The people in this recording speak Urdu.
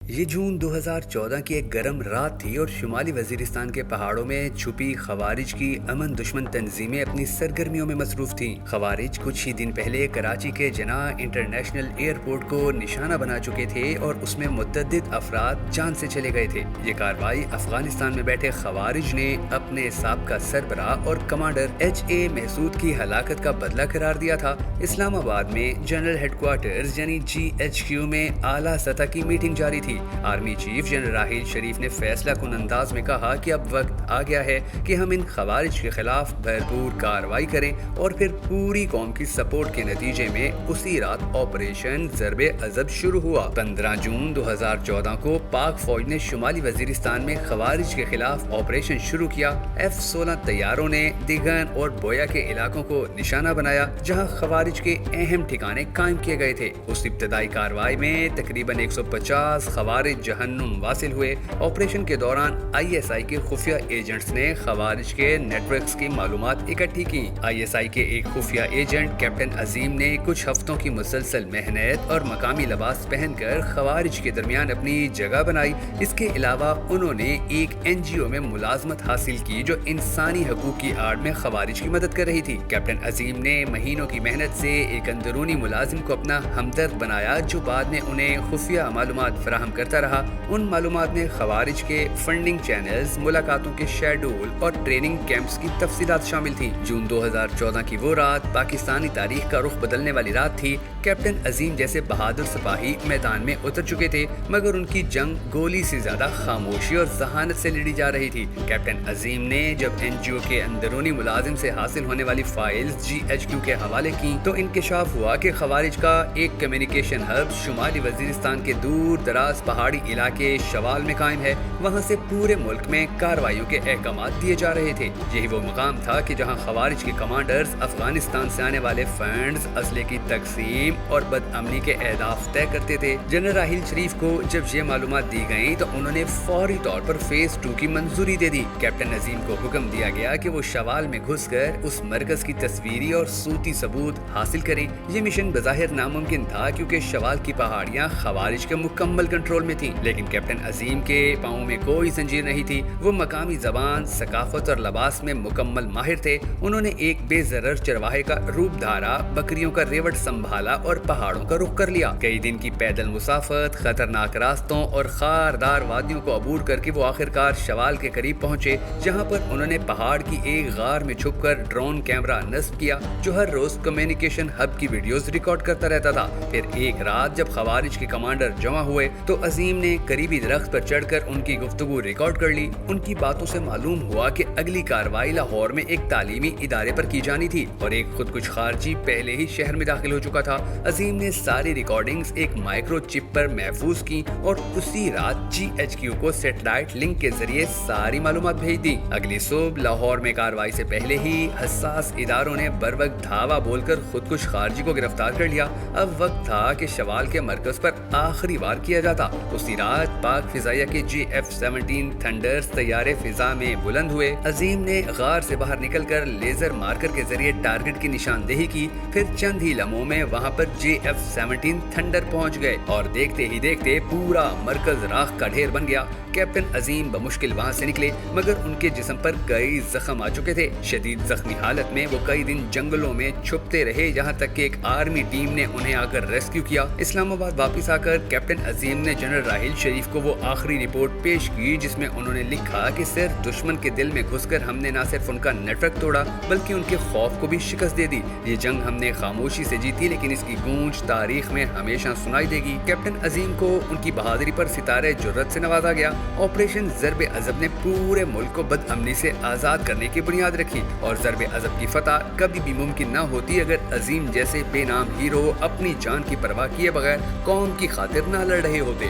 یہ جون 2014 کی ایک گرم رات تھی اور شمالی وزیرستان کے پہاڑوں میں چھپی خوارج کی امن دشمن تنظیمیں اپنی سرگرمیوں میں مصروف تھیں۔ خوارج کچھ ہی دن پہلے کراچی کے جناح انٹرنیشنل ایئرپورٹ کو نشانہ بنا چکے تھے اور اس میں متعدد افراد جان سے چلے گئے تھے۔ یہ کارروائی افغانستان میں بیٹھے خوارج نے اپنے سابقہ سربراہ اور کمانڈر HA محسود کی ہلاکت کا بدلہ قرار دیا تھا۔ اسلام آباد میں جنرل ہیڈ کوارٹرز یعنی GHQ میں اعلیٰ سطح کی میٹنگ جاری تھی۔ Army chief general Raheel Sharif نے فیصلہ کن انداز میں کہا کہ اب وقت آ گیا ہے کہ ہم ان خوارج کے خلاف بھرپور کارروائی کریں، اور پھر پوری قوم کی سپورٹ کے نتیجے میں اسی رات آپریشن ضرب عضب شروع ہوا۔ 15 جون 2014 کو پاک فوج نے شمالی وزیرستان میں خوارج کے خلاف آپریشن شروع کیا۔ F-16 طیاروں نے دیگن اور بویا کے علاقوں کو نشانہ بنایا جہاں خوارج کے اہم ٹھکانے قائم کیے گئے تھے۔ اس ابتدائی کارروائی میں تقریباً 150 خوارج جہنم واصل ہوئے۔ آپریشن کے دوران ISI کے خفیہ ایجنٹس نے خوارج کے نیٹ ورکس کی معلومات اکٹھی کی۔ ISI کے ایک خفیہ ایجنٹ کیپٹن عظیم نے کچھ ہفتوں کی مسلسل محنت اور مقامی لباس پہن کر خوارج کے درمیان اپنی جگہ بنائی۔ اس کے علاوہ انہوں نے ایک NGO میں ملازمت حاصل کی جو انسانی حقوق کی آڑ میں خوارج کی مدد کر رہی تھی۔ کیپٹن عظیم نے مہینوں کی محنت سے ایک اندرونی ملازم کو اپنا ہمدرد بنایا جو بعد میں انہیں خفیہ معلومات فراہم کرتا رہا۔ ان معلومات میں خوارج کے فنڈنگ چینلز، ملاقاتوں کے شیڈول اور ٹریننگ کیمپس کی تفصیلات شامل تھیں۔ جون 2014 کی وہ رات پاکستانی تاریخ کا رخ بدلنے والی رات تھی۔ کیپٹن عظیم جیسے بہادر سپاہی میدان میں اتر چکے تھے، مگر ان کی جنگ گولی سے زیادہ خاموشی اور ذہانت سے لڑی جا رہی تھی۔ کیپٹن عظیم نے جب NGO کے اندرونی ملازم سے حاصل ہونے والی فائلز GHQ کے حوالے کی تو انکشاف ہوا کہ خوارج کا ایک کمیونیکیشن ہب شمالی وزیرستان کے دور دراز پہاڑی علاقے شوال میں قائم ہے۔ وہاں سے پورے ملک میں کارروائیوں کے احکامات دیے جا رہے تھے۔ یہی وہ مقام تھا کہ جہاں خوارج کے کمانڈرز افغانستان سے آنے والے فنڈز، اسلحے کی تقسیم اور بد امنی کے اہداف طے کرتے تھے۔ جنرل راحیل شریف کو جب یہ معلومات دی گئیں تو انہوں نے فوری طور پر فیز 2 کی منظوری دے دی۔ کیپٹن عظیم کو حکم دیا گیا کہ وہ شوال میں گھس کر اس مرکز کی تصویری اور صوتی ثبوت حاصل کریں۔ یہ مشن بظاہر ناممکن تھا کیونکہ شوال کی پہاڑیاں خوارج کے مکمل کنٹرول میں تھیں، لیکن کیپٹن عظیم کے پاؤں میں کوئی زنجیر نہیں تھی۔ وہ مقامی زبان، ثقافت اور لباس میں مکمل ماہر تھے۔ انہوں نے ایک بے ضرر چرواہے کا روپ دھارا، بکریوں کا ریوڑ سنبھالا اور پہاڑوں کا رخ کر لیا۔ کئی دن کی پیدل مسافت، خطرناک راستوں اور خاردار وادیوں کو عبور کر کے وہ آخرکار شوال کے قریب پہنچے، جہاں پر انہوں نے پہاڑ کی ایک غار میں چھپ کر ڈرون کیمرہ نصب کیا جو ہر روز کمیونیکیشن ہب کی ویڈیوز ریکارڈ کرتا رہتا تھا۔ پھر ایک رات جب خوارج کے کمانڈر جمع ہوئے تو عظیم نے قریبی درخت پر چڑھ کر ان کی گفتگو ریکارڈ کر لی۔ ان کی باتوں سے معلوم ہوا کہ اگلی کارروائی لاہور میں ایک تعلیمی ادارے پر کی جانی تھی اور ایک خود کش خارجی پہلے ہی شہر میں داخل ہو چکا تھا۔ عظیم نے ساری ریکارڈنگز ایک مائکرو چپ پر محفوظ کی اور اسی رات GHQ کو سیٹلائٹ لنک کے ذریعے ساری معلومات بھیج دی۔ اگلی صبح لاہور میں کارروائی سے پہلے ہی حساس اداروں نے بروقت دھاوا بول کر خود کش خارجی کو گرفتار کر لیا۔ اب وقت تھا کہ شوال کے مرکز پر آخری وار کیا جاتا۔ اسی رات پاک فضائیہ کے F-17 تھنڈرز طیارے فضا میں بلند ہوئے۔ عظیم نے غار سے باہر نکل کر لیزر مارکر کے ذریعے ٹارگٹ کی نشاندہی کی۔ پھر چند ہی لمحوں میں وہاں پر F-17 تھنڈر پہنچ گئے اور دیکھتے ہی دیکھتے پورا مرکز راکھ کا ڈھیر بن گیا۔ کیپٹن عظیم بمشکل وہاں سے نکلے، مگر ان کے جسم پر کئی زخم آ چکے تھے۔ شدید زخمی حالت میں وہ کئی دن جنگلوں میں چھپتے رہے، یہاں تک کہ ایک آرمی ٹیم نے انہیں آ کر ریسکیو کیا۔ اسلام آباد واپس آ کر کیپٹن عظیم نے جنرل راحیل شریف کو وہ آخری رپورٹ پیش کی جس میں انہوں نے لکھا کہ صرف دشمن کے دل میں گھس کر ہم نے نہ صرف ان کا نیٹ ورک توڑا بلکہ ان کے خوف کو بھی شکست دے دی۔ یہ جنگ ہم نے خاموشی سے جیتی، لیکن اس کی گونج تاریخ میں ہمیشہ سنائی دے گی۔ کیپٹن عظیم کو ان کی بہادری پر ستارے جرت سے نوازا گیا۔ آپریشن ضرب عضب نے پورے ملک کو بد امنی سے آزاد کرنے کی بنیاد رکھی، اور ضرب عضب کی فتح کبھی بھی ممکن نہ ہوتی اگر عظیم جیسے بے نام ہیرو اپنی جان کی پرواہ کیے بغیر قوم کی خاطر نہ لڑ رہے ہوتے۔